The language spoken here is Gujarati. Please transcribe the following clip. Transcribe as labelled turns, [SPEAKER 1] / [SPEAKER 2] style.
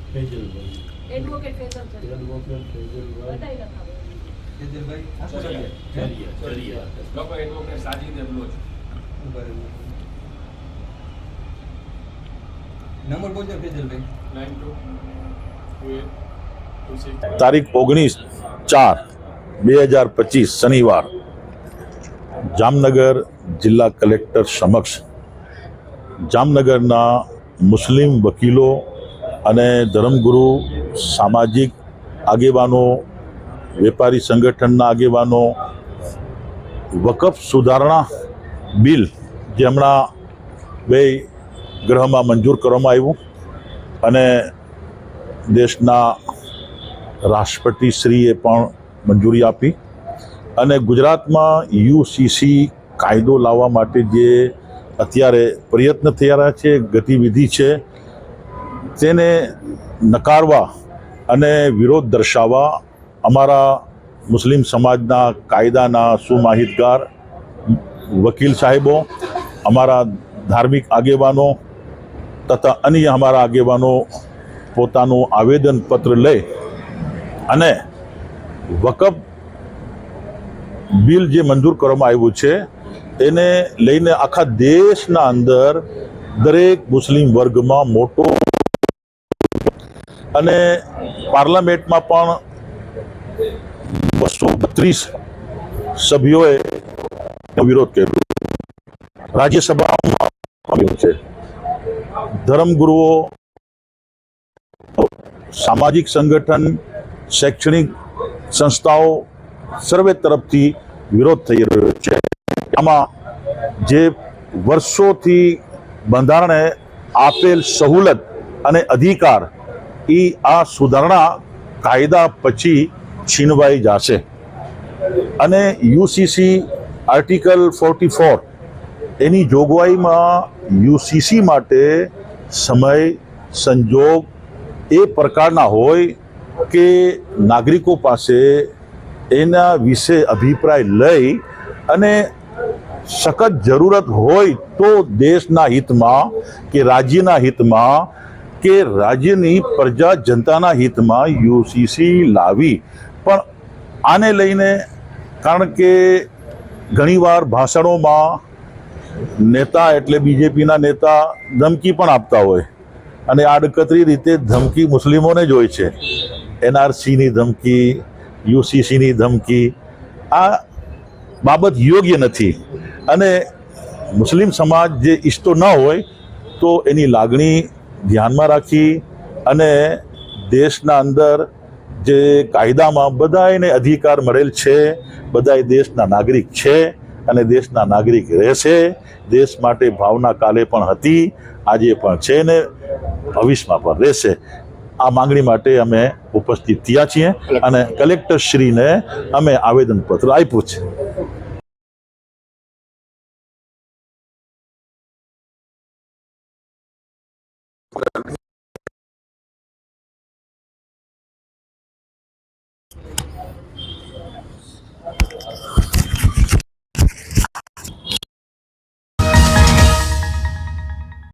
[SPEAKER 1] એડવોકેટ
[SPEAKER 2] નંબર બોલજો ફેજલભાઈ.
[SPEAKER 3] તારીખ 19/4/2025 શનિવાર જામનગર જિલ્લા કલેક્ટર સમક્ષ જામનગરના મુસ્લિમ વકીલો અને ધર્મગુરુ, સામાજિક આગેવાનો, વેપારી સંગઠનના આગેવાનો, વકફ સુધારણા બિલ જે હમણાં બે ગૃહમાં મંજૂર કરવામાં આવ્યું અને દેશના રાષ્ટ્રપતિશ્રીએ પણ મંજૂરી આપી અને ગુજરાતમાં યુસીસી કાયદો લાવવા માટે જે અત્યારે પ્રયત્ન થઈ રહ્યા છે, ગતિવિધિ છે, તેને નકારવા અને વિરોધ દર્શાવવા અમારા મુસ્લિમ સમાજના કાયદાના સુમાહિતગાર વકીલ સાહેબો, અમારા ધાર્મિક આગેવાનો તથા અન્ય અમારા આગેવાનો પોતાનું આવેદનપત્ર લઈ અને વકફ બિલ જે મંજૂર કરવામાં આવ્યું છે એને લઈને આખા દેશના અંદર દરેક મુસ્લિમ વર્ગમાં મોટો અને પાર્લામેન્ટમાં પણ 232 સભ્યોએ વિરોધ કર્યો. રાજ્યસભામાં છે. ધર્મગુરુઓ, સામાજિક સંગઠન, શૈક્ષણિક સંસ્થાઓ સર્વે તરફથી વિરોધ થઈ રહ્યો છે. આમાં જે વર્ષોથી બંધારણે આપેલ સહુલત અને અધિકાર એ આ સુધારણા કાયદા પછી છીનવાઈ જશે અને યુસીસી આર્ટિકલ 44 એની જોગવાઈમાં યુસીસી માટે સમય સંજોગ એ પ્રકારના હોય કે નાગરિકો પાસે એના વિશે અભિપ્રાય લઈ અને સખત જરૂરત હોય તો દેશના હિતમાં કે રાજ્યના હિતમાં કે રાજ્યની પ્રજા જનતાના હિતમાં યુસીસી લાવી. પણ આને લઈને કારણ કે ઘણીવાર ભાષણોમાં નેતા એટલે બીજેપીના નેતા ધમકી પણ આપતા હોય અને આડકતરી રીતે ધમકી મુસ્લિમોને જ હોય છે. એનઆરસીની ધમકી, યુસીસીની ધમકી, આ બાબત યોગ્ય નથી અને મુસ્લિમ સમાજ જે ઈચ્છતો ન હોય તો એની લાગણી ધ્યાનમાં રાખી અને દેશના અંદર જે કાયદામાં બધાને અધિકાર મળેલ છે, બધા દેશના નાગરિક છે અને દેશના નાગરિક રહેશે. દેશ માટે ભાવના કાલે પણ હતી, આજે પણ છે ને ભવિષ્યમાં પણ રહેશે. આ માંગણી માટે અમે ઉપસ્થિત થયા છીએ અને કલેક્ટરશ્રીને અમે આવેદનપત્ર આપ્યું છે.